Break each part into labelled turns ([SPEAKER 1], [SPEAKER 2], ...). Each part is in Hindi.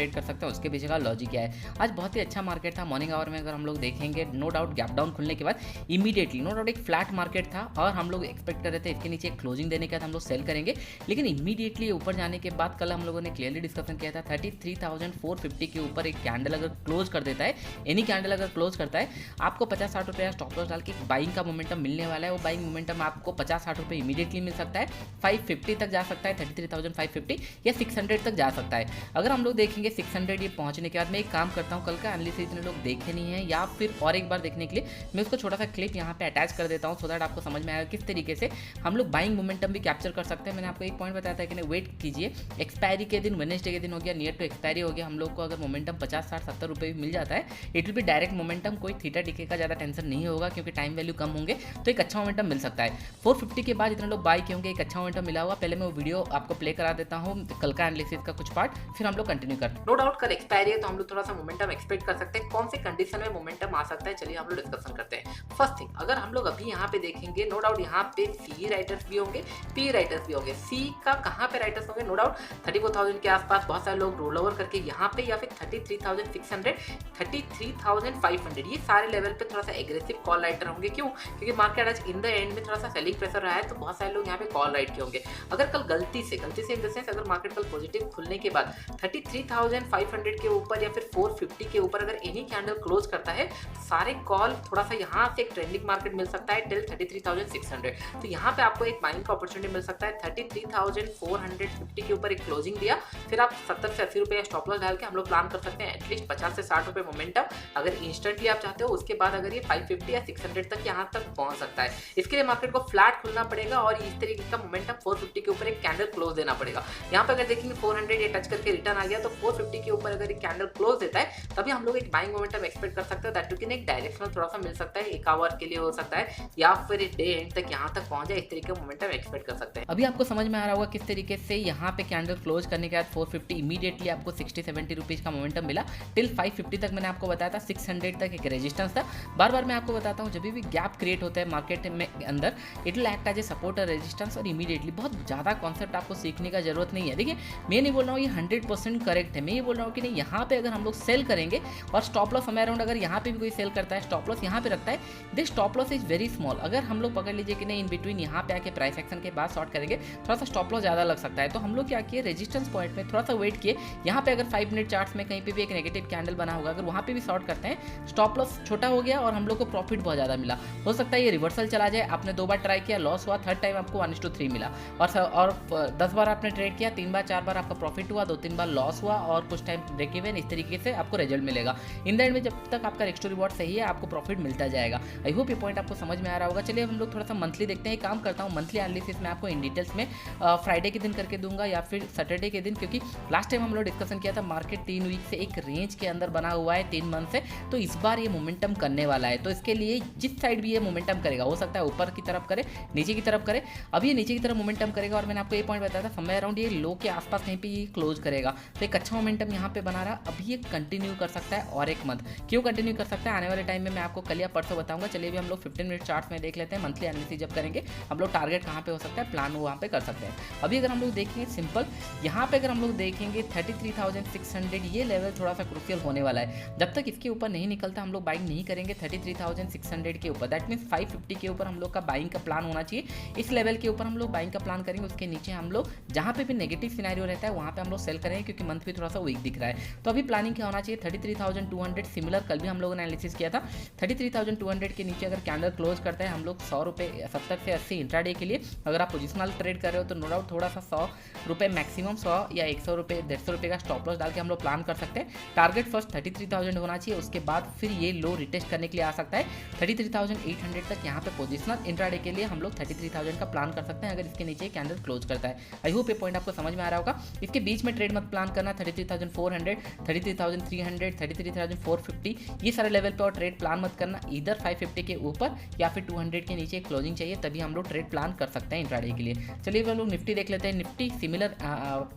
[SPEAKER 1] ट्रेड कर सकते हैं, उसके पीछे का लॉजिक क्या है। आज बहुत ही अच्छा मार्केट था मॉर्निंग आवर में, अगर हम लोग देखेंगे नो डाउट गैप डाउन खुलने के बाद इमीडिएटली नो डाउट एक फ्लैट मार्केट था और हम लोग एक्सपेक्ट कर रहे थे इसके नीचे एक क्लोजिंग देने के बाद हम लोग सेल करेंगे, लेकिन इमीडिएटली ऊपर जाने के बाद कल हम लोगों ने क्लियरली डिस्कशन किया था 33,450 के ऊपर एक कैंडल अगर क्लोज कर देता है, एनी कैंडल अगर क्लोज करता है, आपको 50-60 रुपये स्टॉप लॉस डाल के बाइंग का मोमेंटम मिलने वाला है। वो बाइंग मोमेंटम आपको 50-60 रुपये इमीडिएटली मिल सकता है, 550 तक जा सकता है, 33,550 या 600 तक जा सकता है। अगर हम लोग देखेंगे 600 ये पहुंचने के बाद मैं एक काम करता हूँ, कल का एनालिसिस इतने लोग देखे नहीं है या फिर और एक बार देखने के लिए मैं उसको छोटा सा क्लिप यहाँ पे अटैच कर देता हूँ, सो दैट आपको समझ में आएगा किस तरीके से हम लोग बाइंग मोमेंटम भी कैप्चर कर सकते हैं। मैंने आपको एक पॉइंट बताया था कि वेट कीजिए, एक्सपायरी के दिन वेडनेसडे के दिन हो गया, नियर टू एक्सपायरी हो गया, हम लोग को अगर मोमेंटम 50-60-70 रुपये भी मिल जाता है, it will be direct momentum, कोई थीटा टिके का ज़्यादा टेंशन नहीं होगा क्योंकि टाइम वैल्यू कम होंगे, तो एक अच्छा मोमेंटम मिल सकता है। 450 के बाद जितने लोग बाई किए होंगे एक अच्छा मोमेंटम मिला होगा। पहले मैं वो वीडियो आपको प्ले करा देता हूँ कल का एनालिसिस का कुछ पार्ट, फिर हम लोग कंटिन्यू करते हैं। नो डाउट कल एक्सपायरी है तो हम लोग थोड़ा सा मोमेंटम एक्सपेक्ट कर सकते हैं। कौन से कंडीशन में मोमेंटम आ सकता है, चलिए हम लोग डिस्कशन करते हैं। फर्स्ट थिंग, अगर हम लोग अभी यहाँ पे देखेंगे नो डाउट यहाँ पे सी राइटर्स भी होंगे, पी राइटर्स भी होंगे। सी का कहाँ पे राइटर्स होंगे, नो डाउट 34,000 के आसपास बहुत सारे लोग रोल ओवर करके यहाँ पे, या फिर 33,600, 33,500 ये सारे लेवल पे थोड़ा सा एग्रेसिव कॉल राइटर होंगे। क्यों? क्योंकि मार्केट आज इन द एंड में थोड़ा सा सेलिंग प्रेशर रहा है, तो बहुत सारे लोग यहाँ पे कॉल राइट के होंगे। अगर कल गलती से इन द सेंस अगर मार्केट कल पॉजिटिव खुलने के बाद 33,500 के ऊपर या फिर 450 के ऊपर अगर एनी कैंडल क्लोज करता है, सारे कॉल थोड़ा सा यहाँ से एक ट्रेंडिंग मार्केट मिल सकता है टिल 33,600। तो यहाँ पे आपको एक बाइंग का अपॉर्चुनिटी मिल सकता है। 33,450 के ऊपर एक क्लोजिंग दिया, फिर आप 70 से 80 रुपये स्टॉप लॉस डाल के हम लोग प्लान कर सकते हैं एटलीस्ट 50 से 60 रुपये मोमेंटम। अगर इंस्टेंटली आप चाहते हो उसके बाद अगर ये 550 या 600 तक यहाँ तक पहुंच सकता है, इसके लिए मार्केट को फ्लैट खुलना पड़ेगा और इस तरीके का मोमेंटम 450 के ऊपर एक कैंडल क्लोज देना पड़ेगा। यहाँ पे अगर देखेंगे 400 ये टच करके रिटर्न आ गया, तो 450 के ऊपर अगर एक कैंडल क्लोज देता है तभी हम लोग एक बाइंग मोमेंटम एक्सपेक्ट कर सकते हैं। दैट टू एक डायरेक्शनल थोड़ा सा मिल सकता है, एक आवर के लिए हो सकता है या फिर डे एंड तक यहाँ तक पहुंच जाए, इस तरीके का मोमेंटम एक्सपेक्ट कर सकते हैं। अभी आपको समझ में आ रहा होगा किस तरीके से यहाँ पे कैंडल क्लोज करने के बाद 450 इमीडिएटली आपको 60-70 रुपीज का मोमेंटम मिला टिल 550 तक। मैंने आपको बताया था 600 तक एक रेजिस्टेंस था। बार बार मैं आपको बताता हूँ जब भी गैप क्रिएट होता है मार्केट में अंदर, it will act as a support और रेजिस्टेंस, और इमीडिएटली बहुत ज़्यादा कॉन्सेप्ट आपको सीखने का जरूरत नहीं है। देखिए मैं नहीं बोल रहा हूँ ये 100% करेक्ट है, मैं ये बोल रहा हूँ कि नहीं यहाँ पे अगर हम लोग सेल करेंगे और स्टॉप लॉस हमें अराउंड अगर यहाँ पे भी कोई सेल करता है स्टॉप लॉस यहाँ पे रखता है, this stop loss is very small. अगर हम लोग पकड़ लीजिए कि नहीं इन बिटवीन यहाँ पे आके प्राइस एक्शन के बाद शॉर्ट करेंगे, थोड़ा सा स्टॉप लॉस ज़्यादा लग सकता है, तो हम लोग क्या किए रेजिस्टेंस पॉइंट में थोड़ा सा वेट किए। यहाँ पे अगर 5 मिनट चार्ट्स में कहीं पे भी एक नेगेटिव कैंडल बना होगा, अगर वहाँ पे भी शॉर्ट करते हैं, स्टॉप लॉस छोटा हो गया और हम लोग को प्रॉफिट बहुत ज़्यादा मिला। हो सकता है ये रिवर्सल चला जाए, आपने 2 बार ट्राई किया लॉस हुआ, थर्ड टाइम आपको 1:3 मिला, और 10 बार आपने ट्रेड किया, 3 बार 4 बार आपका प्रॉफिट हुआ, 2-3 बार लॉस हुआ और कुछ टाइम ब्रेक इवन, इस तरीके से आपको रिजल्ट मिलेगा। इन द एंड में जब तक आपका रिस्क टू रिवॉर्ड सही है आपको प्रॉफिट मिलता जाएगा। आई होप ये पॉइंट आपको समझ में आ रहा होगा। चलिए हम लोग थोड़ा सा मंथली देखते हैं। काम करता हूँ मंथली एनालिसिस में आपको इन डिटेल्स में फ्राइडे के दिन करके दूंगा या फिर सैटरडे के दिन, क्योंकि लास्ट टाइम हम लोग डिस्कशन किया था मार्केट 3 वीक से एक रेंज के अंदर बना हुआ है 3 मंथ से, तो इस बार ये मोमेंटम करने वाला है। तो इसके लिए जिस साइड भी ये मोमेंटम करेगा, हो सकता है ऊपर की तरफ करे, नीचे की तरफ करे। अभी ये नीचे की तरफ मोमेंटम करेगा और मैंने आपको ये पॉइंट बताया था समय अराउंड ये लो के आसपास कहीं पे ये क्लोज करेगा, तो एक अच्छा मोमेंटम यहाँ पे बना रहा। अभी ये कंटिन्यू कर सकता है और एक मंथ। क्यों कंटिन्यू कर सकता है आने वाले टाइम में मैं आपको कल या परसों बताऊंगा। चलिए भी हम लोग 15 मिनट चार्ट्स में देख लेते हैं मंथली एनालिसिस जब करेंगे हम लोग टारगेट कहाँ पे हो सकता है प्लान वहाँ पे कर सकते हैं। अभी अगर हम लोग देखेंगे सिंपल यहाँ पे अगर हम लोग देखेंगे 33,600 ये लेवल थोड़ा सा क्रूशियल होने वाला है। जब तक इसके ऊपर नहीं निकलता हम लोग बाइंग नहीं करेंगे 33,600 के ऊपर। दैट मीन्स 550 के ऊपर हम लोग का बाइंग का प्लान होना चाहिए। इस लेवल के ऊपर हम लोग बाइंग का प्लान करेंगे, उसके नीचे हम लोग जहाँ पे भी नेगेटिव सिनेरियो रहता है वहाँ पे हम लोग सेल करेंगे, क्योंकि मंथ भी थोड़ा सा वीक दिख रहा है। तो अभी प्लानिंग क्या होना चाहिए 33,200 सिमिलर कल भी हम लोगों ने एनालिसिस किया था। 33,200 के नीचे अगर कैंडल क्लोज करता है हम लोग 100 रुपये 70 से 80 इंट्राडे के लिए, अगर आप पोजिशनल ट्रेड कर रहे हो तो नो डाउट थोड़ा सा 100 रुपये मैक्सिमम 100 या 100 रुपये 150 रुपये का स्टॉप लॉस डाल के हम लोग प्लान कर सकते हैं। टारगेट फर्स्ट 33,000 होना चाहिए, उसके बाद फिर ये लो रिटेस्ट करने के लिए आ सकता है 33,800 तक। यहाँ पे पोजिशनल इंट्राडे के लिए हम लोग 33,000 का प्लान कर सकते हैं अगर इसके नीचे कैंडल क्लोज करता है। आई होप ये पॉइंट आपको समझ में आ रहा होगा। इसके बीच में ट्रेड मत प्लान करना 33,400, 33,300, 33,450 ये सारे लेवल पे और ट्रेड प्लान मत करना। इधर 550 के ऊपर या फिर 200 के नीचे क्लोजिंग चाहिए, तभी हम लोग ट्रेड प्लान कर सकते हैं इंट्राडे के लिए। चलिए हम लोग निफ्टी देख लेते हैं। निफ्टी सिमिलर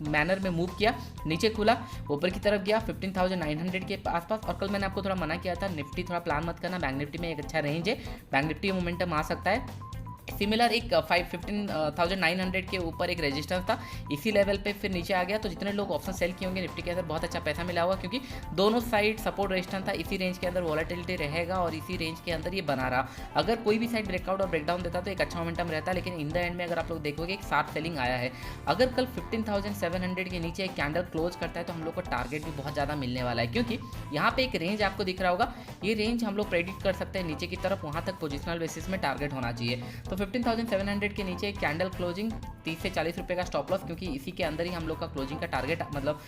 [SPEAKER 1] मैनर में मूव किया, नीचे खुला, ऊपर की तरफ गया 15,900 के आसपास। और कल मैंने आपको थोड़ा मना किया था निफ्टी थोड़ा प्लान मत करना, बैंक निफ्टी में एक अच्छा रेंज है, बैंक निफ्टी में मोमेंटम आ सकता है। सिमिलर एक 15,900 के ऊपर एक रेजिस्टेंस था, इसी लेवल पे फिर नीचे आ गया। तो जितने लोग ऑप्शन सेल किए होंगे निफ्टी के अंदर बहुत अच्छा पैसा मिला होगा, क्योंकि दोनों साइड सपोर्ट रेजिस्टेंस था, इसी रेंज के अंदर वॉलेटिलिटी रहेगा और इसी रेंज के अंदर ये बना रहा। अगर कोई भी साइड ब्रेकआउट और ब्रेकडाउन देता तो एक अच्छा मोमेंटम रहता, लेकिन इन द एंड में अगर आप लोग देखोगे एक शार्प सेलिंग आया है। अगर कल 15,700 के नीचे एक कैंडल क्लोज करता है तो हम लोग को टारगेट भी बहुत ज़्यादा मिलने वाला है, क्योंकि यहाँ पे एक रेंज आपको दिख रहा होगा, ये रेंज हम लोग प्रेडिक्ट कर सकते हैं नीचे की तरफ, वहाँ तक पोजिशनल बेसिस में टारगेट होना चाहिए। तो 15,700 के नीचे कैंडल क्लोजिंग 30 से 40 रुपये का स्टॉप लॉस, क्योंकि इसी के अंदर ही हम लोग का क्लोजिंग का टारगेट मतलब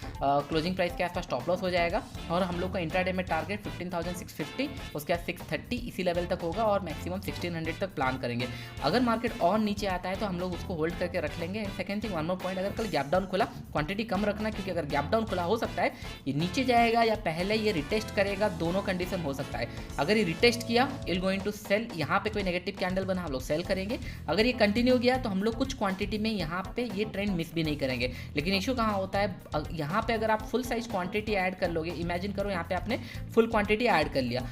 [SPEAKER 1] क्लोजिंग प्राइस के आसपास स्टॉप लॉस हो जाएगा। और हम लोग का इंट्राडे में टारगेट 15,650, उसके बाद 630 इसी लेवल तक होगा और मैक्सिमम 1600 तक प्लान करेंगे। अगर मार्केट और नीचे आता है तो हम लोग उसको होल्ड करके रख लेंगे। Second thing, one more point, अगर कल गैप डाउन खुला क्वांटिटी कम रखना, क्योंकि अगर गैप डाउन खुला हो सकता है ये नीचे जाएगा या पहले ये रिटेस्ट करेगा, दोनों कंडीशन हो सकता है। अगर ये रिटेस्ट किया इल गोइंग टू सेल, यहाँ पे कोई नेगेटिव कैंडल बना हम लोग सेल करेंगे। अगर ये कंटिन्यू गया तो हम लोग कुछ क्वांटिटी में यहाँ पे ये ट्रेंड मिस भी नहीं करेंगे। लेकिन इशू कहाँ होता है, यहाँ पे अगर आप फुल साइज क्वांटिटी ऐड कर लोगे, इमेजिन करो यहाँ पे आपने फुल क्वांटिटी ऐड कर लिया,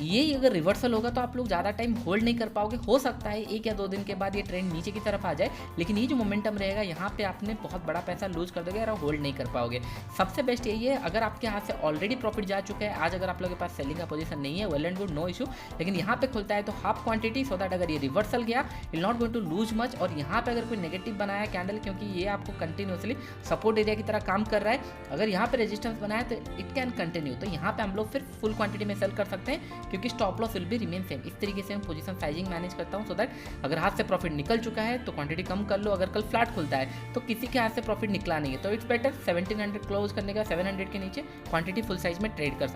[SPEAKER 1] ये अगर रिवर्सल होगा तो आप लोग ज़्यादा टाइम होल्ड नहीं कर पाओगे। हो सकता है 1 या 2 दिन के बाद ये ट्रेंड नीचे की तरफ आ जाए, लेकिन ये जो मोमेंटम रहेगा यहाँ पे आपने बहुत बड़ा पैसा लूज कर दोगे और होल्ड नहीं कर पाओगे। सबसे बेस्ट यही है, अगर आपके हाथ से ऑलरेडी प्रॉफिट जा चुका है, आज अगर आप लोग के पास सेलिंग का पोजीशन नहीं है, well and good, no issue, लेकिन यहाँ पे खुलता है तो हाफ क्वांटिटी, सो दैट अगर ये रिवर्सल गया will not going to lose much. और यहाँ पे अगर कोई नेगेटिव बनाया कैंडल, क्योंकि ये आपको कंटिन्यूसली सपोर्ट एरिया की तरह काम कर रहा है, अगर यहाँ पे रेजिस्टेंस बनाया तो इट कैन कंटिन्यू, तो यहाँ पे हम लोग फिर फुल क्वांटिटी में सेल कर सकते हैं, क्योंकि स्टॉप लॉस भी रिमेन सेम। इस तरीके से मैं पोजीशन साइजिंग मैनेज करता हूं, सो दैट अगर हाथ से प्रॉफिट निकल चुका है तो क्वांटिटी कम कर लो। अगर कल फ्लैट खुलता है तो किसी के हाथ से प्रॉफिट निकला नहीं है तो इट्स बेटर 1700 क्लोज करने का, 700 के नीचे क्वांटिटी फुल साइज में ट्रेड कर सकते हैं।